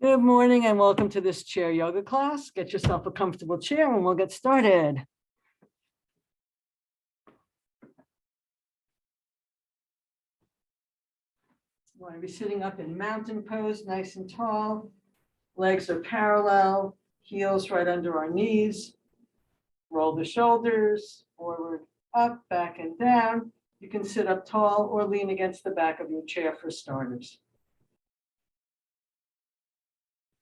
Good morning and welcome to this chair yoga class. Get yourself a comfortable chair and we'll get started. You want to be sitting up in mountain pose, nice and tall. Legs are parallel, heels right under our knees. Roll the shoulders forward, up, back, and down. You can sit up tall or lean against the back of your chair for starters.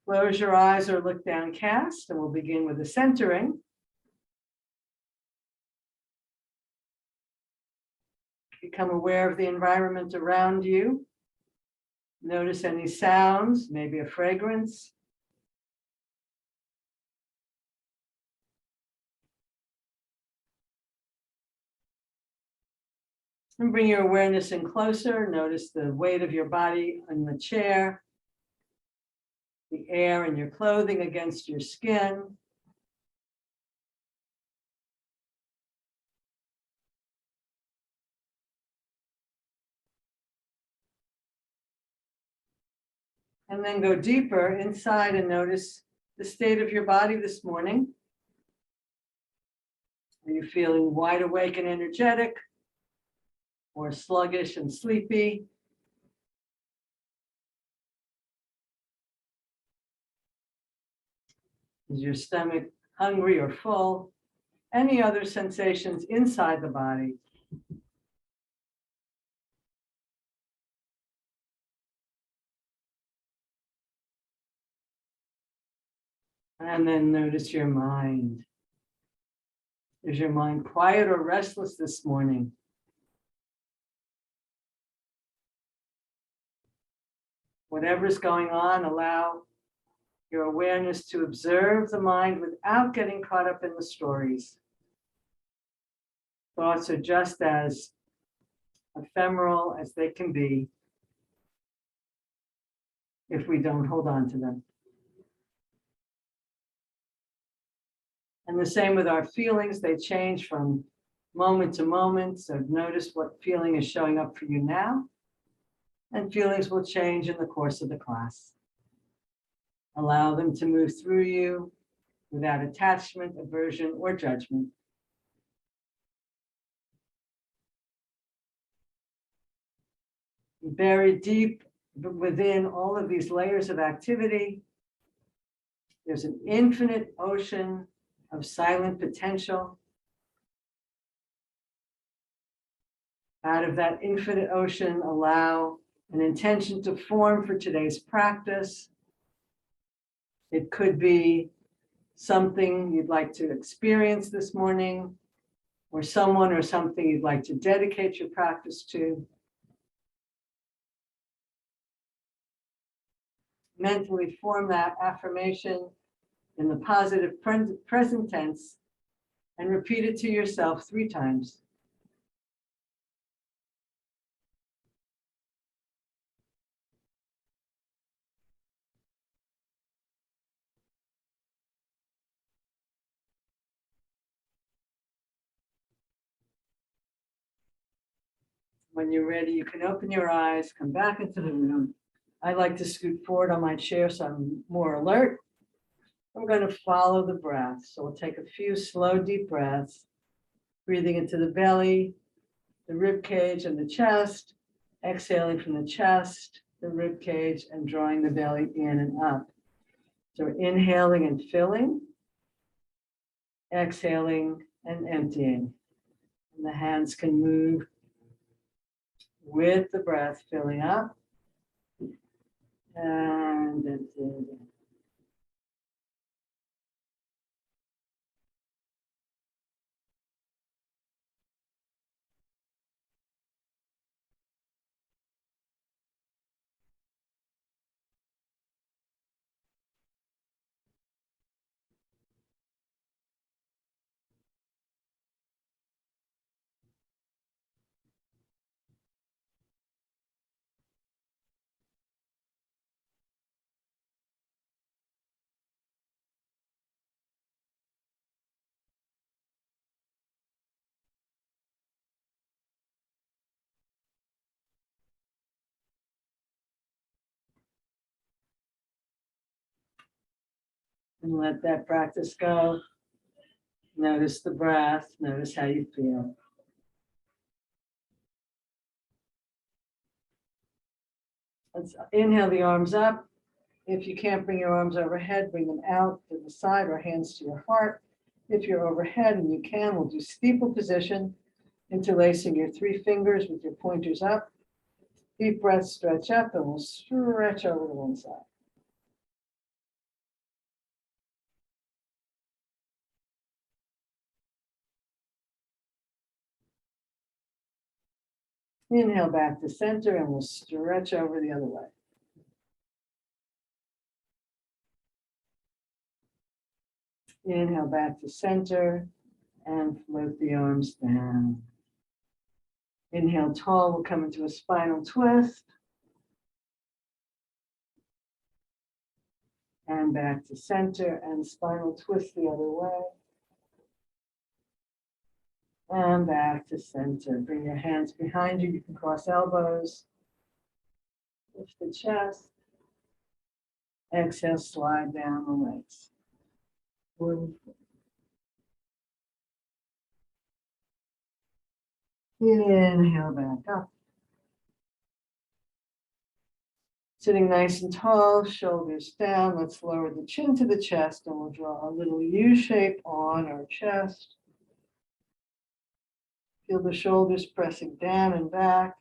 Close your eyes or look downcast, and we'll begin with the centering. Become aware of the environment around you. Notice any sounds, maybe a fragrance. And bring your awareness in closer. Notice the weight of your body on the chair, the air in your clothing against your skin. And then go deeper inside and notice the state of your body this morning. Are you feeling wide awake and energetic, or sluggish and sleepy? Is your stomach hungry or full? Any other sensations inside the body? And then notice your mind. Is your mind quiet or restless this morning? Whatever's going on, allow your awareness to observe the mind without getting caught up in the stories. Thoughts are just as ephemeral as they can be if we don't hold on to them. And the same with our feelings, they change from moment to moment. So notice what feeling is showing up for you now, and feelings will change in the course of the class. Allow them to move through you without attachment, aversion, or judgment. Buried deep within all of these layers of activity, there's an infinite ocean of silent potential. Out of that infinite ocean, allow an intention to form for today's practice. It could be something you'd like to experience this morning, or someone or something you'd like to dedicate your practice to. Mentally form that affirmation in the positive present tense and repeat it to yourself 3 times. When you're ready, you can open your eyes, come back into the room. I like to scoot forward on my chair so I'm more alert. I'm going to follow the breath. So we'll take a few slow, deep breaths, breathing into the belly, the rib cage, and the chest, exhaling from the chest, the rib cage, and drawing the belly in and up. So we're inhaling and filling, exhaling and emptying. And the hands can move with the breath, filling up and emptying. And let that practice go. Notice the breath, notice how you feel. Let's inhale the arms up. If you can't bring your arms overhead, bring them out to the side or hands to your heart. If you're overhead and you can, we'll do steeple position, interlacing your 3 fingers with your pointers up. Deep breath, stretch up, and we'll stretch over to one side. Inhale back to center, and we'll stretch over the other way. Inhale back to center, and float the arms down. Inhale tall, we'll come into a spinal twist. And back to center, and spinal twist the other way. And back to center. Bring your hands behind you. You can cross elbows. Lift the chest. Exhale, slide down the legs. Inhale back up. Sitting nice and tall, shoulders down. Let's lower the chin to the chest, and we'll draw a little U shape on our chest. Feel the shoulders pressing down and back,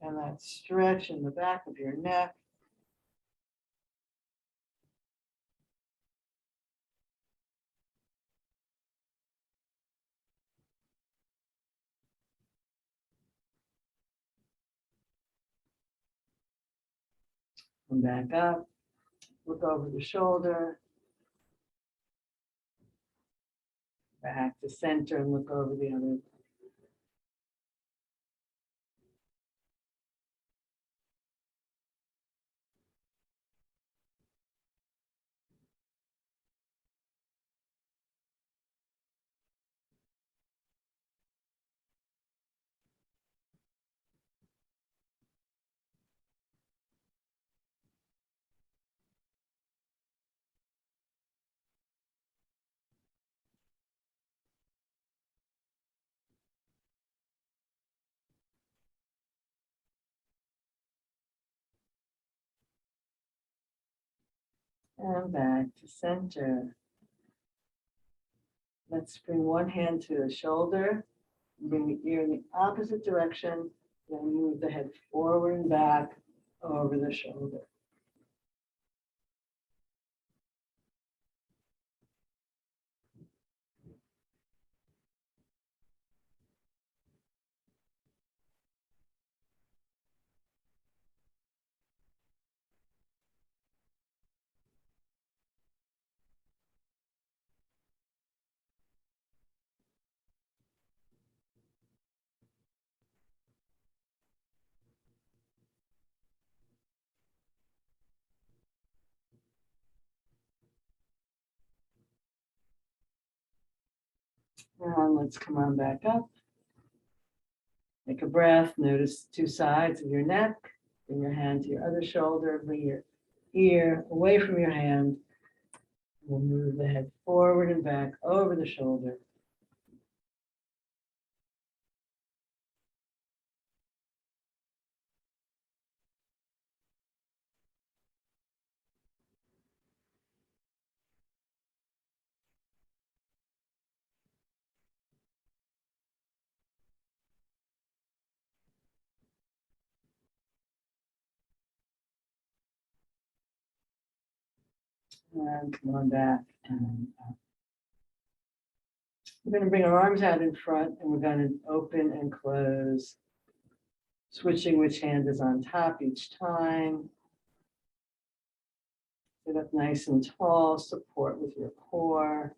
and that stretch in the back of your neck. And back up. Look over the shoulder. Back to center and look over the other. And back to center. Let's bring one hand to the shoulder. Bring the ear in the opposite direction. Then move the head forward and back over the shoulder. And let's come on back up. Take a breath. Notice 2 sides of your neck. Bring your hand to your other shoulder. Bring your ear away from your hand. We'll move the head forward and back over the shoulder. And come on back. And we're going to bring our arms out in front, and we're going to open and close, switching which hand is on top each time. Sit up nice and tall, support with your core.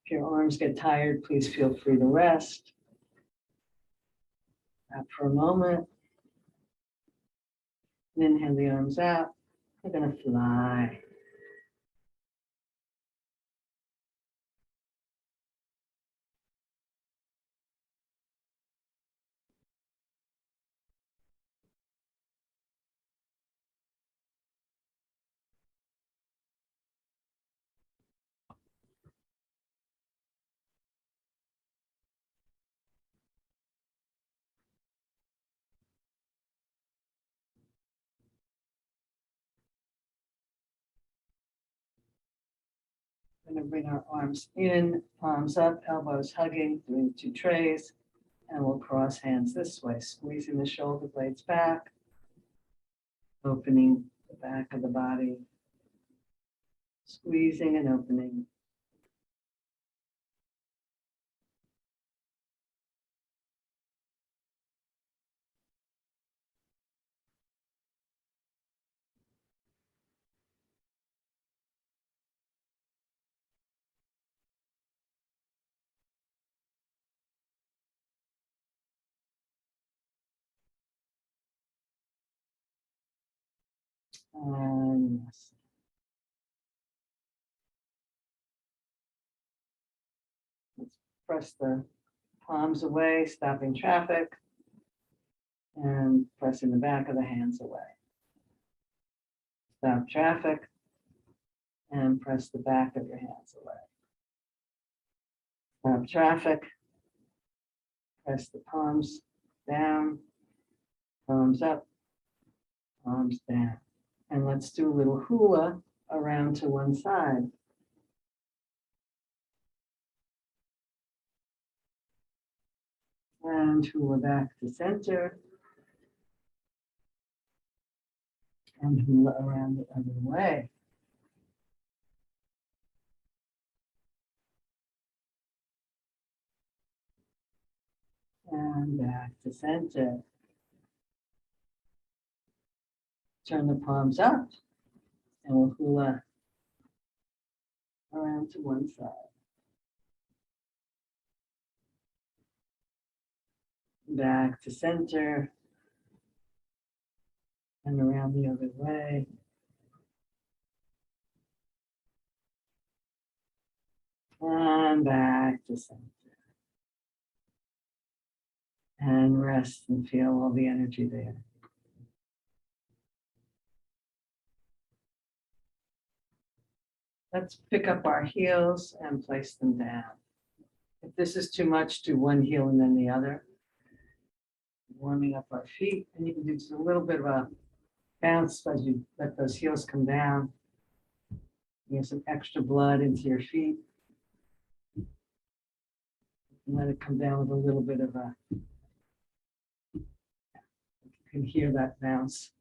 If your arms get tired, please feel free to rest. Out for a moment. And inhale the arms out. We're going to fly. Going to bring our arms in, palms up, elbows hugging, doing 2 trays. And we'll cross hands this way, squeezing the shoulder blades back, opening the back of the body, squeezing and opening. And yes. Let's press the palms away, stopping traffic, and pressing the back of the hands away. Stop traffic, and press the back of your hands away. Stop traffic, press the palms down, palms up, palms down. And let's do a little hula around to one side. And hula back to center. And hula around the other way. And back to center. Turn the palms up and we'll hula around to one side. Back to center and around the other way. And back to center. And rest and feel all the energy there. Let's pick up our heels and place them down. If this is too much, do one heel and then the other. Warming up our feet, and you can do just a little bit of a bounce as you let those heels come down. Get some extra blood into your feet. And let it come down with a little bit of a, you can hear that bounce.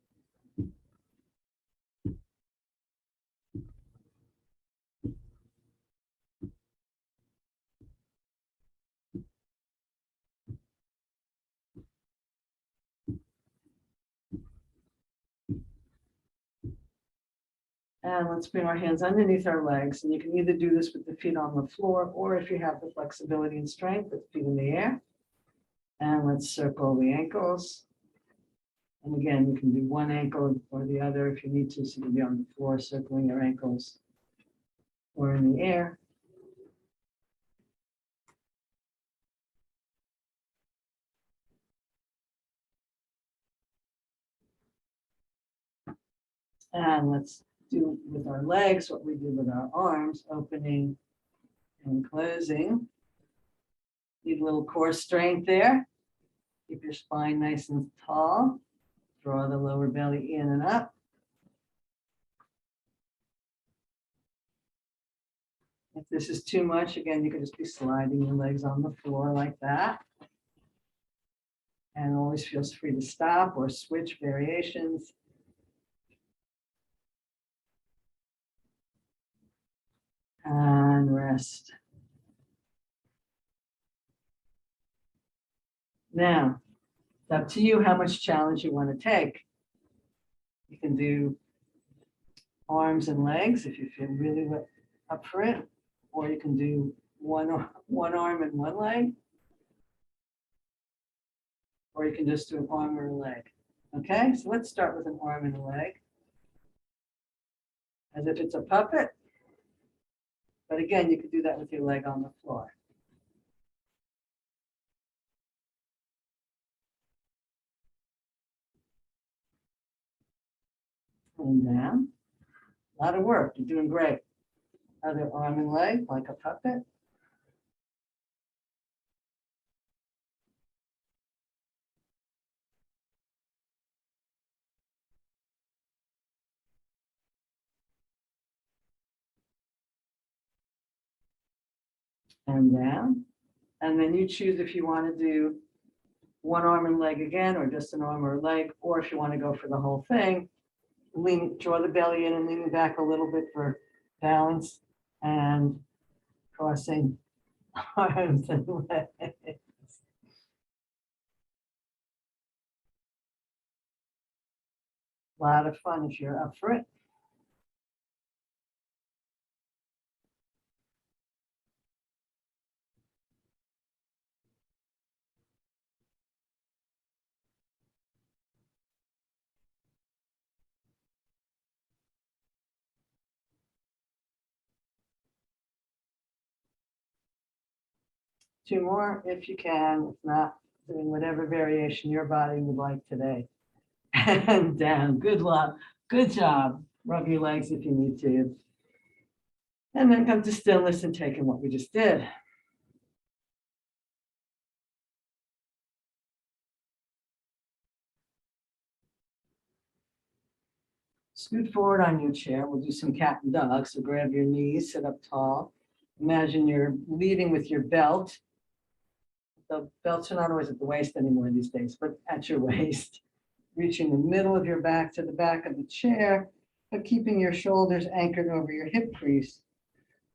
And let's bring our hands underneath our legs. And you can either do this with the feet on the floor, or if you have the flexibility and strength, with feet in the air. And let's circle the ankles. And again, you can do one ankle or the other if you need to. So you can be on the floor circling your ankles or in the air. And let's do with our legs what we do with our arms, opening and closing. Need a little core strength there. Keep your spine nice and tall. Draw the lower belly in and up. If this is too much, again, you can just be sliding your legs on the floor like that. And always feels free to stop or switch variations. And rest. Now, it's up to you how much challenge you want to take. You can do arms and legs if you feel really up for it, or you can do one arm and one leg, or you can just do an arm or a leg. Okay, so let's start with an arm and a leg, as if it's a puppet. But again, you could do that with your leg on the floor. And down. A lot of work. You're doing great. Other arm and leg, like a puppet. and down. And then you choose if you want to do one arm and leg again, or just an arm or a leg, or if you want to go for the whole thing, draw the belly in and lean back a little bit for balance, and crossing arms and legs. A lot of fun if you're up for it. Two more if you can, if not, doing whatever variation your body would like today. And down, good luck, good job. Rub your legs if you need to. And then come to stillness and take in what we just did. Scoot forward on your chair. We'll do some cat and dog. So grab your knees, sit up tall. Imagine you're leading with your belt. The belts are not always at the waist anymore these days, but at your waist. Reaching the middle of your back to the back of the chair, but keeping your shoulders anchored over your hip crease.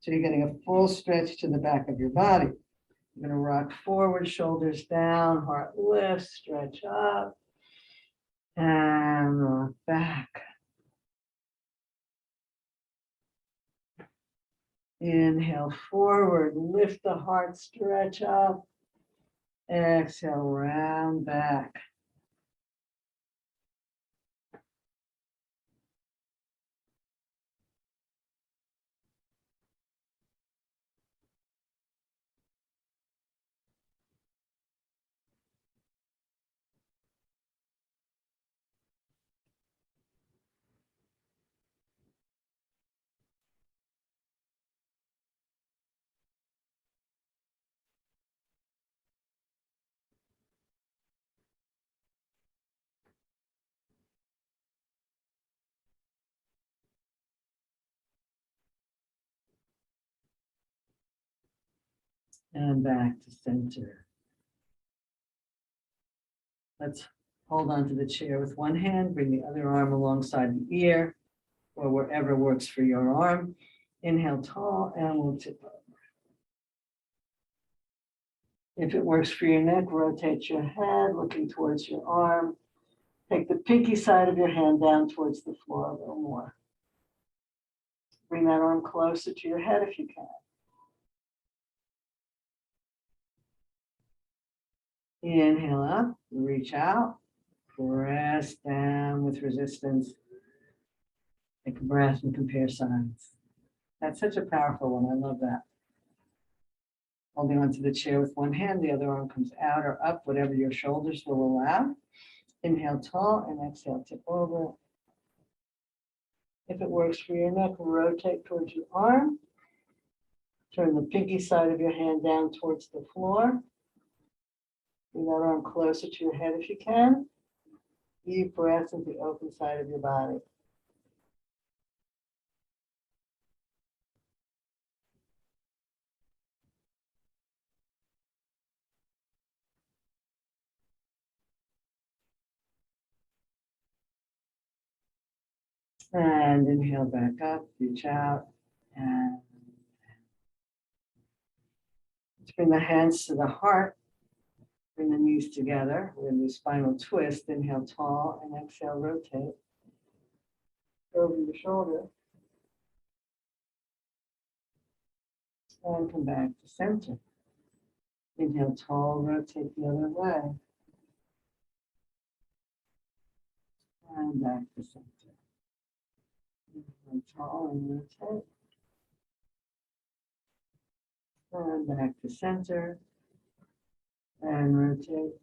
So you're getting a full stretch to the back of your body. You're going to rock forward, shoulders down, heart lifts, stretch up, and rock back. Inhale forward, lift the heart, stretch up. Exhale, round back. And back to center. Let's hold on to the chair with one hand, bring the other arm alongside the ear or wherever works for your arm. Inhale tall and we'll tip over. If it works for your neck, rotate your head, looking towards your arm. Take the pinky side of your hand down towards the floor a little more. Bring that arm closer to your head if you can. Inhale up, reach out, press down with resistance. Take a breath and compare sides. That's such a powerful one. I love that. Holding onto the chair with one hand, the other arm comes out or up, whatever your shoulders will allow. Inhale tall and exhale tip over. If it works for your neck, rotate towards your arm. Turn the pinky side of your hand down towards the floor. Bring that arm closer to your head if you can. Deep breath into the open side of your body. And inhale back up, reach out, and let's bring the hands to the heart. Bring the knees together. We're going to do spinal twist. Inhale tall and exhale, rotate. Over your shoulder. And come back to center. Inhale tall, rotate the other way. And back to center. Inhale tall and rotate. And back to center. And rotate.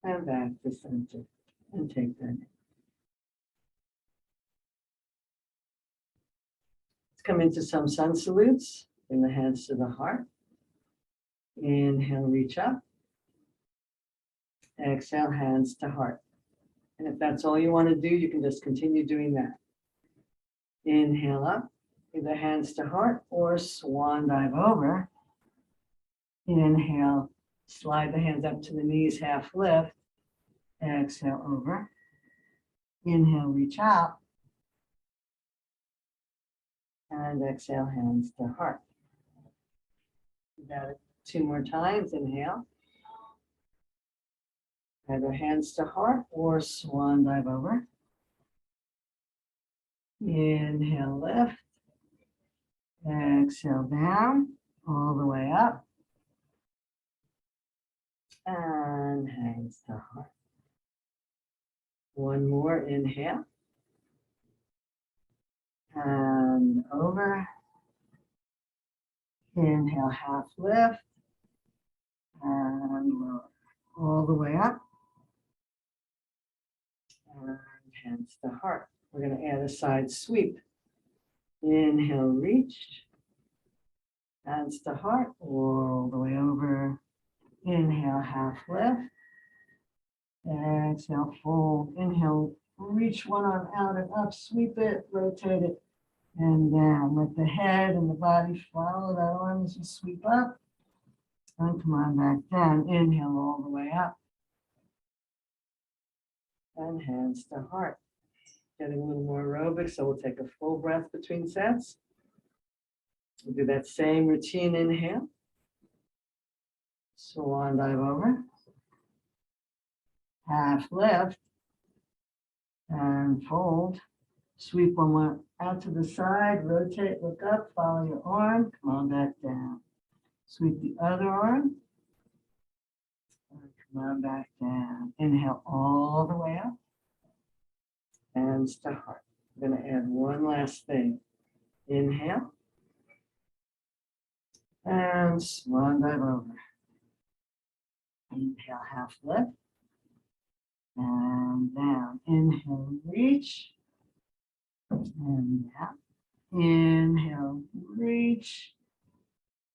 And back to center. And take that in. Let's come into some sun salutes. Bring the hands to the heart. Inhale, reach up. Exhale, hands to heart. And if that's all you want to do, you can just continue doing that. Inhale up, either hands to heart or swan dive over. Inhale, slide the hands up to the knees, half lift. Exhale over. Inhale, reach out. And exhale, hands to heart. You got it 2 more times. Inhale. Either hands to heart or swan dive over. Inhale, lift. Exhale, down, all the way up. And hands to heart. One more, inhale. And over. Inhale, half lift. And lower. All the way up. And hands to heart. We're going to add a side sweep. Inhale, reach. Hands to heart, all the way over. Inhale, half lift. Exhale, fold. Inhale, reach one arm out and up, sweep it, rotate it, and down. Let the head and the body follow that arm as you sweep up. And come on back down. Inhale all the way up. And hands to heart. Getting a little more aerobic, so we'll take a full breath between sets. We'll do that same routine. Inhale. Swan dive over. Half lift. And fold. Sweep one more out to the side. Rotate, look up, follow your arm. Come on back down. Sweep the other arm. And come on back down. Inhale all the way up. Hands to heart. I'm going to add one last thing. Inhale. And swan dive over. Inhale, half lift. And down. Inhale, reach. And down. Inhale, reach.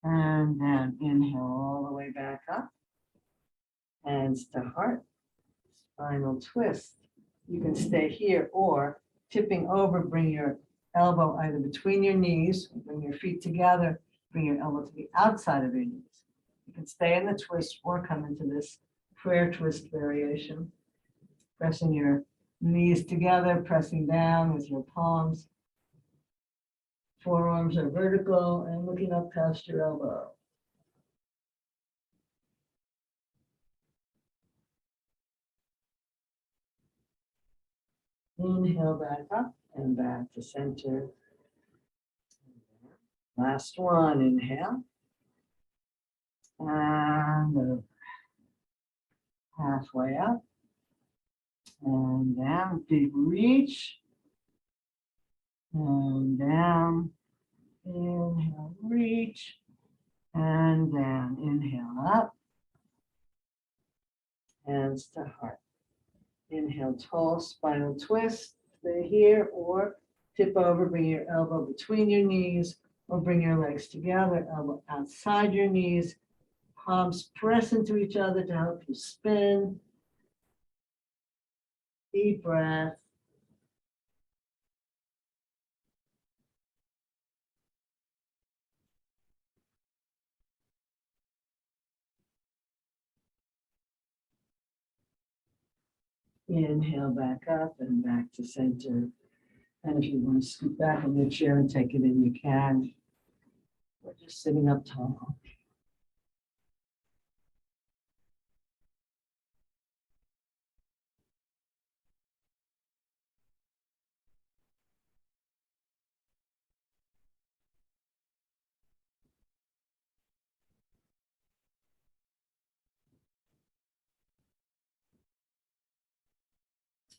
And down. Inhale all the way back up. Hands to heart. Spinal twist. You can stay here or tipping over, bring your elbow either between your knees, bring your feet together, bring your elbow to the outside of your knees. You can stay in the twist or come into this prayer twist variation. Pressing your knees together, pressing down with your palms. Forearms are vertical and looking up past your elbow. Inhale back up and back to center. Last one, inhale. And over. Halfway up. And down, big reach. And down. Inhale, reach. And down. Inhale up. Hands to heart. Inhale, tall spinal twist. Stay here or tip over, bring your elbow between your knees or bring your legs together, elbow outside your knees. Palms press into each other to help you spin. Deep breath. Inhale back up and back to center. And if you want to scoot back in your chair and take it in, you can. Or just sitting up tall.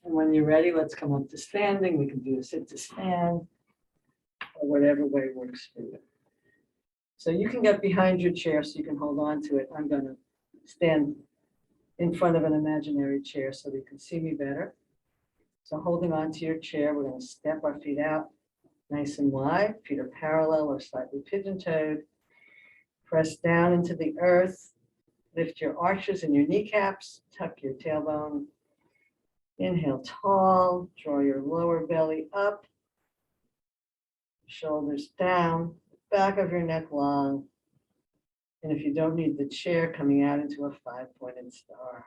And when you're ready, let's come up to standing. We can do a sit to stand or whatever way works for you. So you can get behind your chair so you can hold on to it. I'm going to stand in front of an imaginary chair so they can see me better. So holding on to your chair, we're going to step our feet out nice and wide. Feet are parallel or slightly pigeon-toed. Press down into the earth. Lift your arches and your kneecaps. Tuck your tailbone. Inhale tall. Draw your lower belly up. Shoulders down. Back of your neck long. And if you don't need the chair, coming out into a 5-pointed star.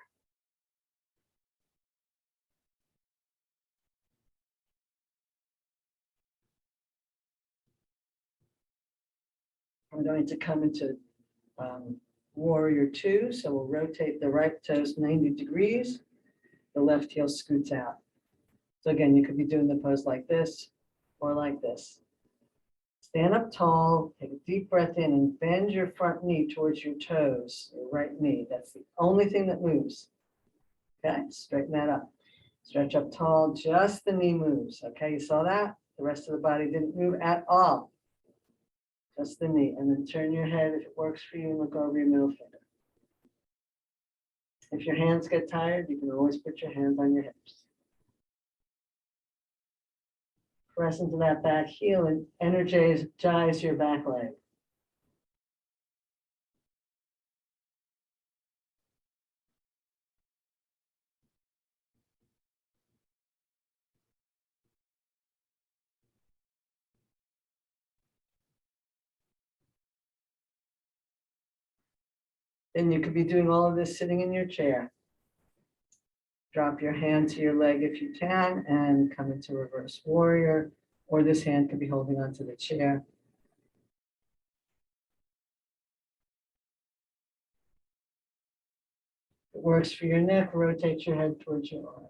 I'm going to come into warrior 2. So we'll rotate the right toes 90 degrees. The left heel scoots out. So again, you could be doing the pose like this or like this. Stand up tall, take a deep breath in and bend your front knee towards your toes, your right knee. That's the only thing that moves. Okay, straighten that up. Stretch up tall, just the knee moves. Okay, you saw that? The rest of the body didn't move at all. Just the knee. And then turn your head if it works for you and look over your middle finger. If your hands get tired, you can always put your hands on your hips. Press into that back heel and energize your back leg. Then you could be doing all of this sitting in your chair. Drop your hand to your leg if you can and come into reverse warrior, or this hand could be holding onto the chair. If it works for your neck, rotate your head towards your arm.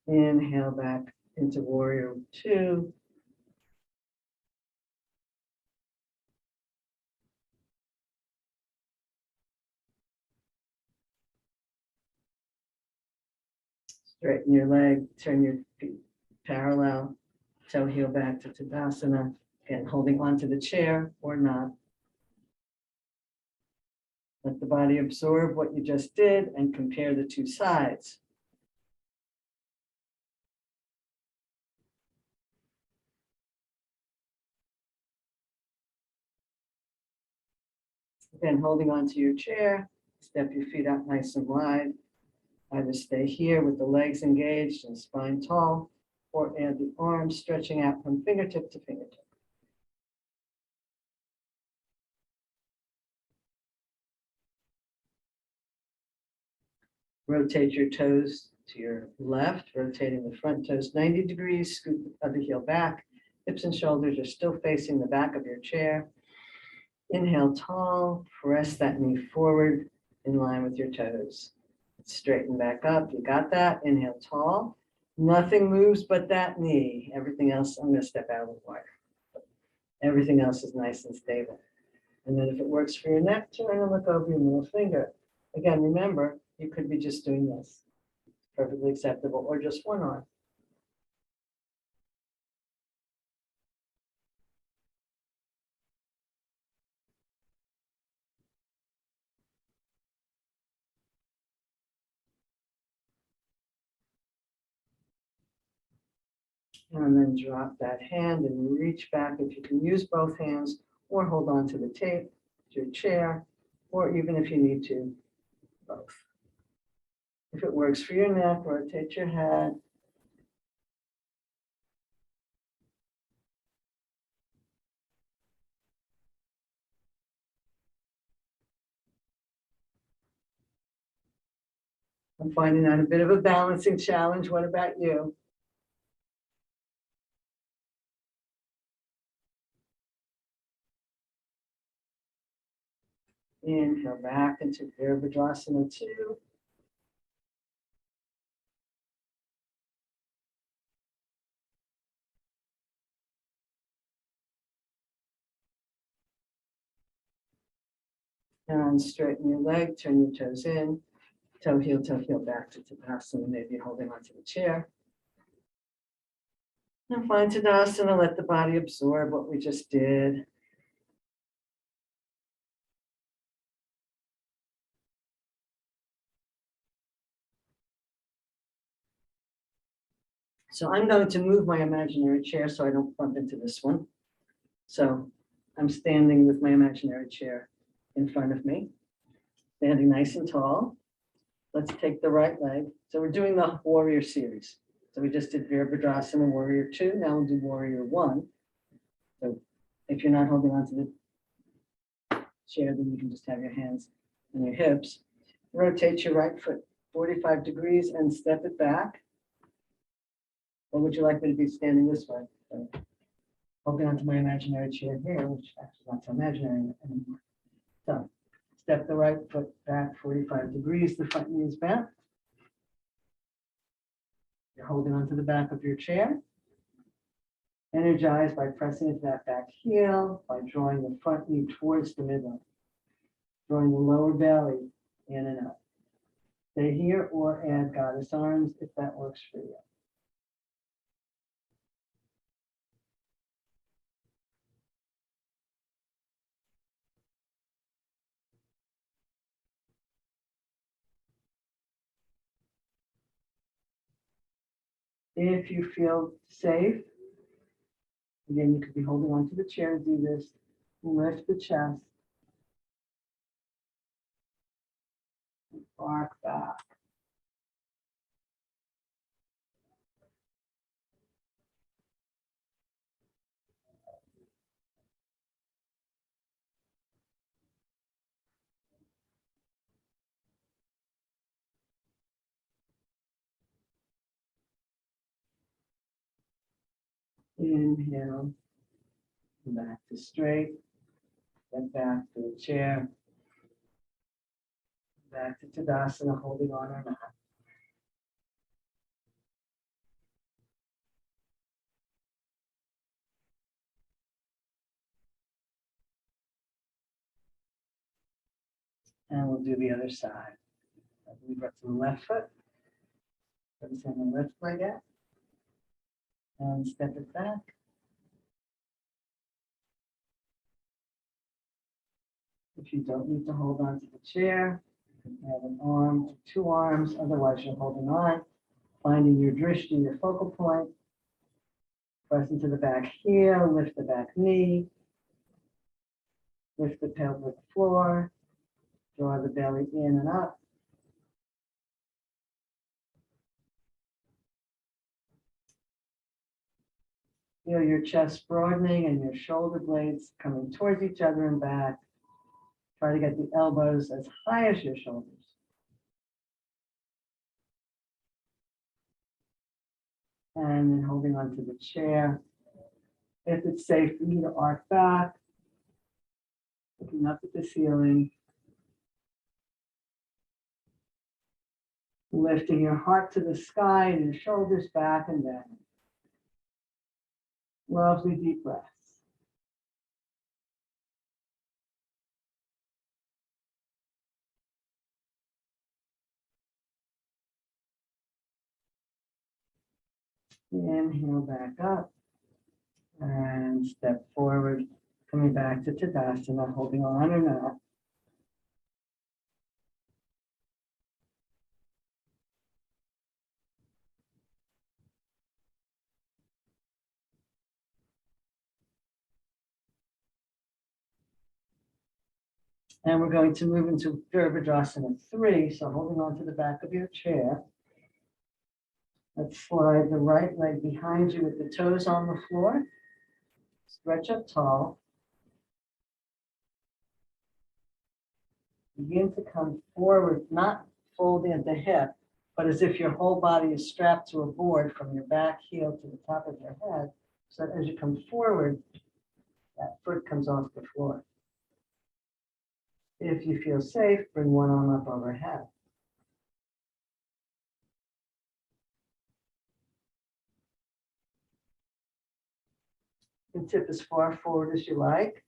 Inhale back into warrior 2. Straighten your leg, turn your feet parallel, toe heel back to Tadasana. Again, holding onto the chair or not. Let the body absorb what you just did and compare the two sides. Again, holding onto your chair, step your feet out nice and wide. Either stay here with the legs engaged and spine tall, or add the arms stretching out from fingertip to fingertip. Rotate your toes to your left, rotating the front toes 90 degrees, scoot the other heel back. Hips and shoulders are still facing the back of your chair. Inhale tall, press that knee forward in line with your toes. Straighten back up. You got that? Inhale tall. Nothing moves but that knee. Everything else, I'm going to step out of the water. Everything else is nice and stable. And then if it works for your neck, turn and look over your middle finger. Again, remember, you could be just doing this. Perfectly acceptable, or just one arm. And then drop that hand and reach back if you can use both hands, or hold on to the tape, your chair, or even if you need to, both. If it works for your neck, rotate your head. I'm finding that a bit of a balancing challenge. What about you? Inhale back into Virabhadrasana 2. And straighten your leg, turn your toes in, toe heel back to Tadasana, maybe holding onto the chair. And find Tadasana, let the body absorb what we just did. So I'm going to move my imaginary chair so I don't bump into this one. So I'm standing with my imaginary chair in front of me, standing nice and tall. let's take the right leg. So we're doing the warrior series. So we just did Virabhadrasana warrior 2. Now we'll do warrior 1. So if you're not holding onto the chair, then you can just have your hands on your hips. Rotate your right foot 45 degrees and step it back. Or would you like me to be standing this way? So, holding onto my imaginary chair here, which actually is not so imaginary anymore. So step the right foot back 45 degrees, the front knee is bent. You're holding onto the back of your chair. Energize by pressing into that back heel, by drawing the front knee towards the midline, drawing the lower belly in and up. Stay here or add goddess arms if that works for you. If you feel safe, again, you could be holding onto the chair, do this, lift the chest, arc back. Inhale, back to straight, then back to the chair, back to Tadasana, holding on our mat. And we'll do the other side. I believe we're to the left foot. Put this on the left leg out. And step it back. If you don't need to hold on to the chair, you can have an arm or 2 arms, otherwise you're holding on, finding your drishti, your focal point. Press into the back heel, lift the back knee, lift the pelvic floor, draw the belly in and up. Feel your chest broadening and your shoulder blades coming towards each other and back. Try to get the elbows as high as your shoulders. And then holding onto the chair. If it's safe for you to arc back, looking up at the ceiling. Lifting your heart to the sky and your shoulders back and down. Lovely deep breaths. Inhale back up and step forward, coming back to Tadasana, holding on or not. And we're going to move into Virabhadrasana 3. So holding on to the back of your chair. Let's slide the right leg behind you with the toes on the floor. Stretch up tall. Begin to come forward, not folding at the hip, but as if your whole body is strapped to a board from your back heel to the top of your head. So that as you come forward, that foot comes off the floor. If you feel safe, bring one arm up overhead. You can tip as far forward as you like,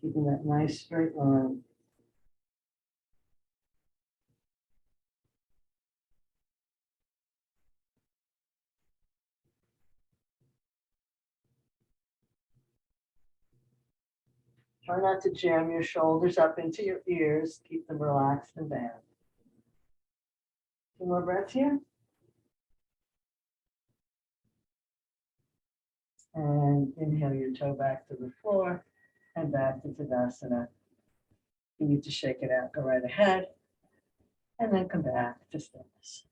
keeping that nice straight line. Try not to jam your shoulders up into your ears. Keep them relaxed and bent. 2 more breaths here. And inhale your toe back to the floor and back to Tadasana. If you need to shake it out, go right ahead. and then come back to stillness.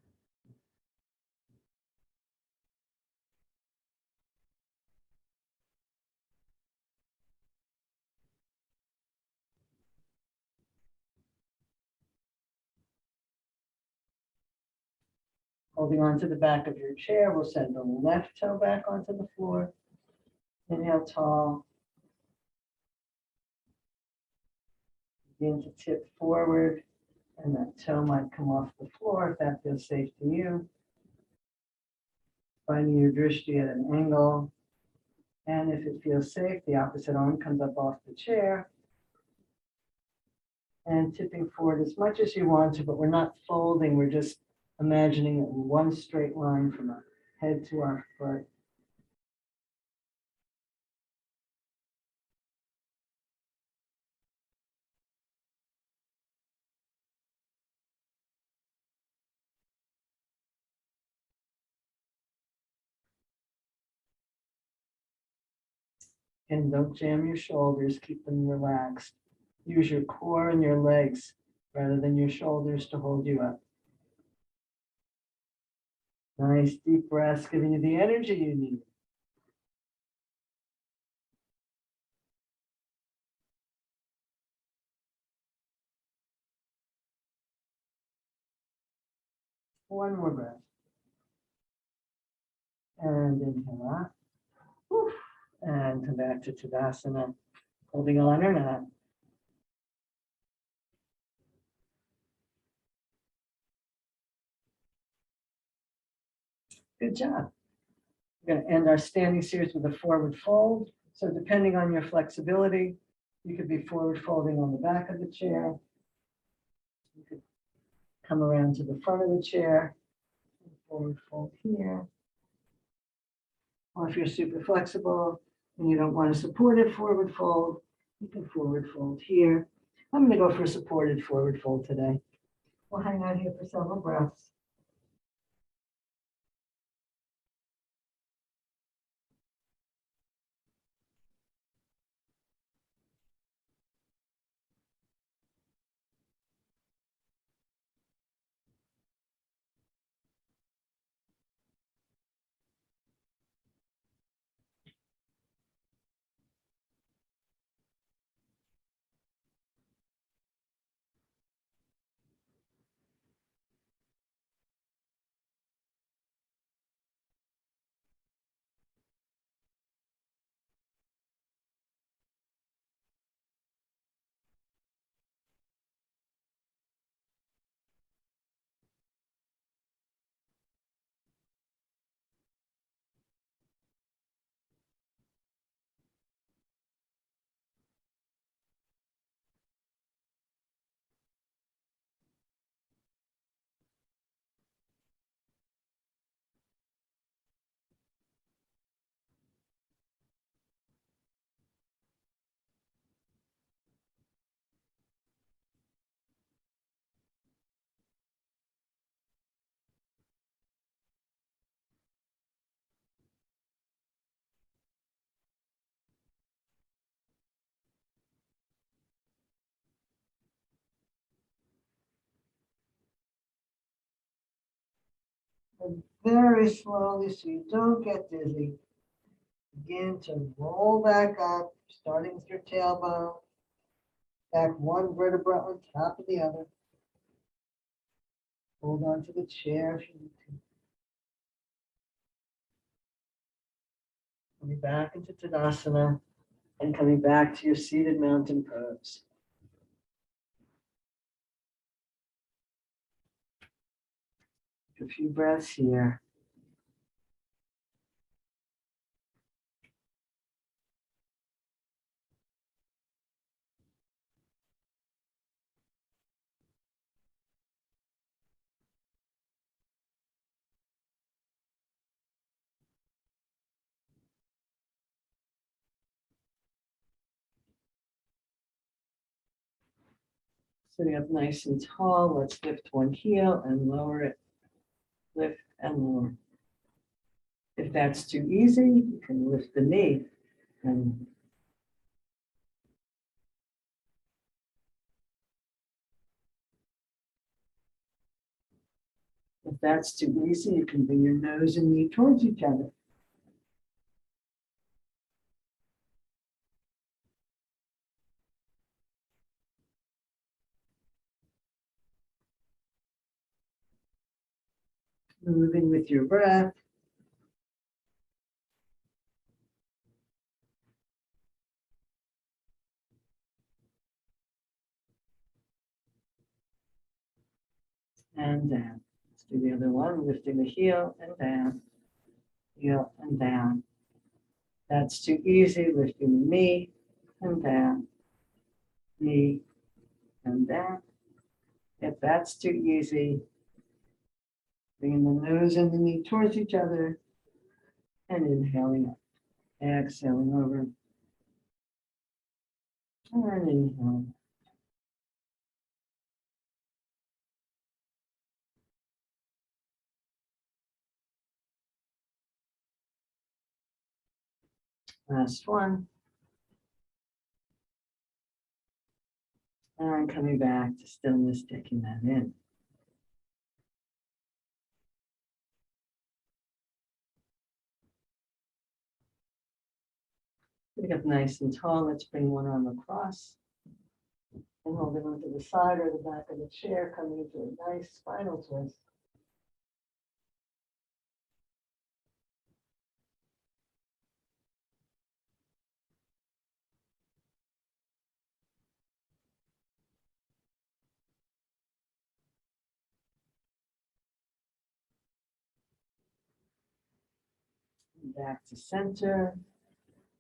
Holding on to the back of your chair, we'll send the left toe back onto the floor. Inhale tall. Begin to tip forward, and that toe might come off the floor if that feels safe to you. Finding your drishti at an angle. And if it feels safe, the opposite arm comes up off the chair. And tipping forward as much as you want to, but we're not folding, we're just imagining it in one straight line from our head to our foot. And don't jam your shoulders, keep them relaxed. Use your core and your legs rather than your shoulders to hold you up. Nice deep breaths, giving you the energy you need. One more breath. And inhale out. Whew. And come back to Tadasana, holding on or not. Good job. We're going to end our standing series with a forward fold. So depending on your flexibility, you could be forward folding on the back of the chair. You could come around to the front of the chair, forward fold here. Or if you're super flexible and you don't want a supported forward fold, you can forward fold here. I'm going to go for a supported forward fold today. We'll hang out here for several breaths. And very slowly, so you don't get dizzy, begin to roll back up, starting with your tailbone, back one vertebra on top of the other. Hold on to the chair if you need to. Coming back into Tadasana and coming back to your seated mountain pose. A few breaths here. Sitting up nice and tall, let's lift one heel and lower it. Lift and lower. If that's too easy, you can lift the knee and If that's too easy, you can bring your nose and knee towards each other. Moving with your breath. And down. Let's do the other one, lifting the heel and down, heel and down. That's too easy, lifting the knee and down, knee and down. If that's too easy, bringing the nose and the knee towards each other and inhaling up, exhaling over and inhaling. Last one. And coming back to stillness, taking that in. Get up nice and tall. Let's bring one arm across. And hold it onto the side or the back of the chair, coming into a nice spinal twist. Back to center.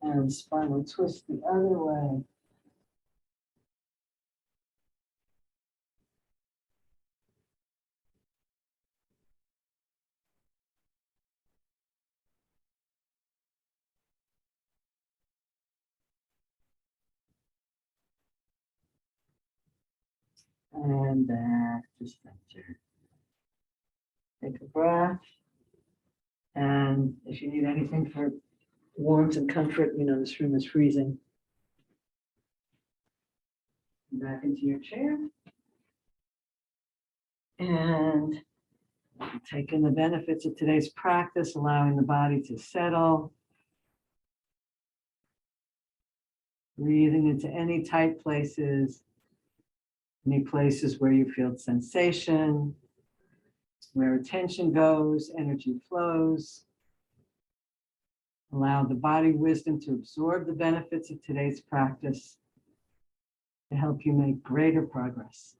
And spinal twist the other way. And back to center. Take a breath. And if you need anything for warmth and comfort, you know, this room is freezing. Back into your chair. And taking the benefits of today's practice, allowing the body to settle. Breathing into any tight places, any places where you feel sensation, where attention goes, energy flows. Allow the body wisdom to absorb the benefits of today's practice to help you make greater progress.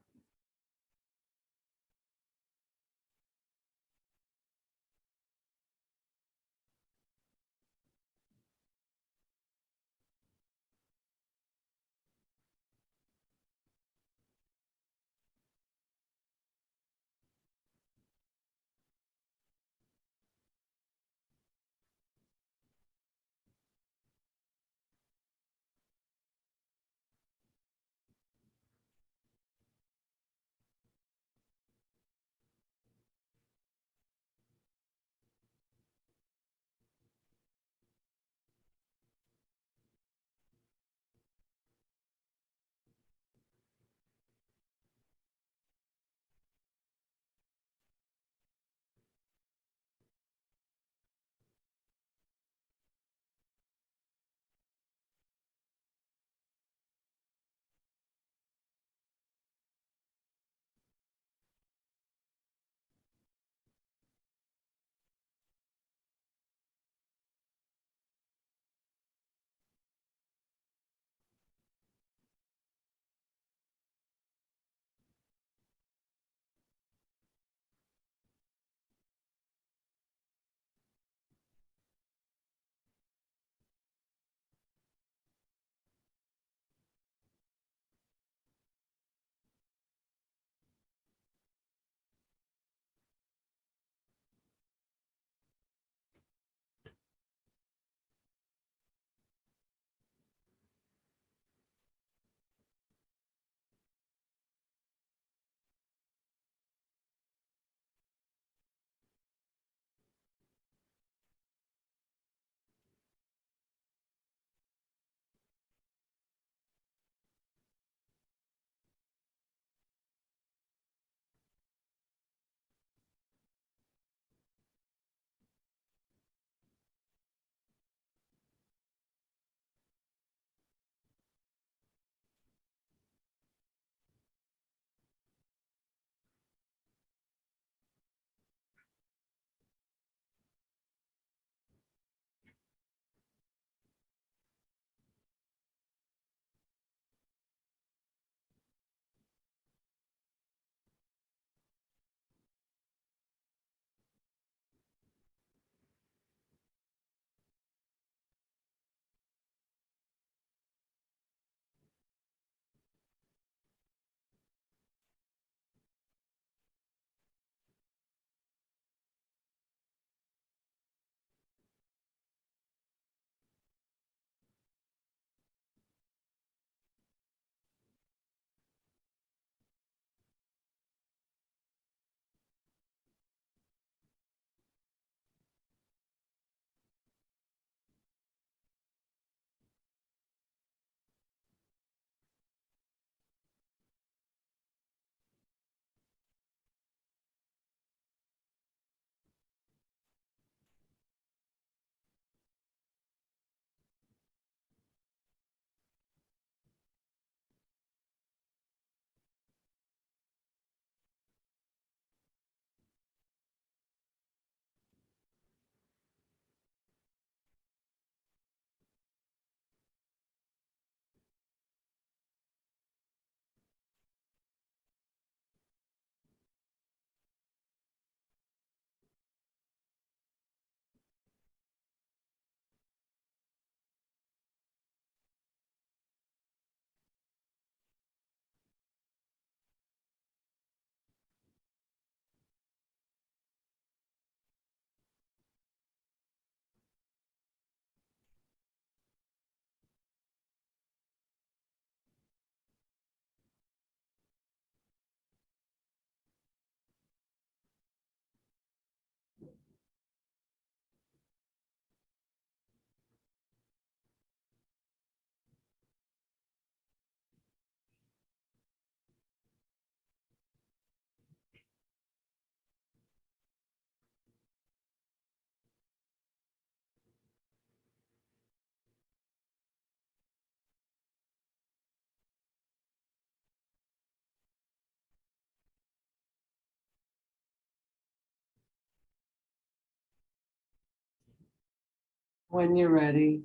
When you're ready,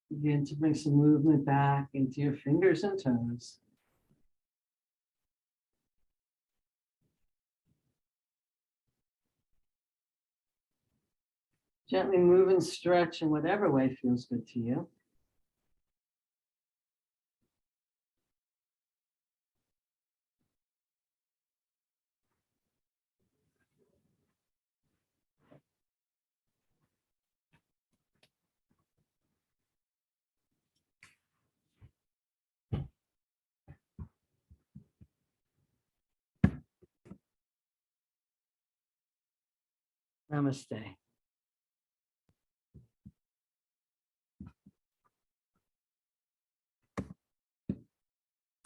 begin to bring some movement back into your fingers and toes. Gently move and stretch in whatever way feels good to you. Namaste.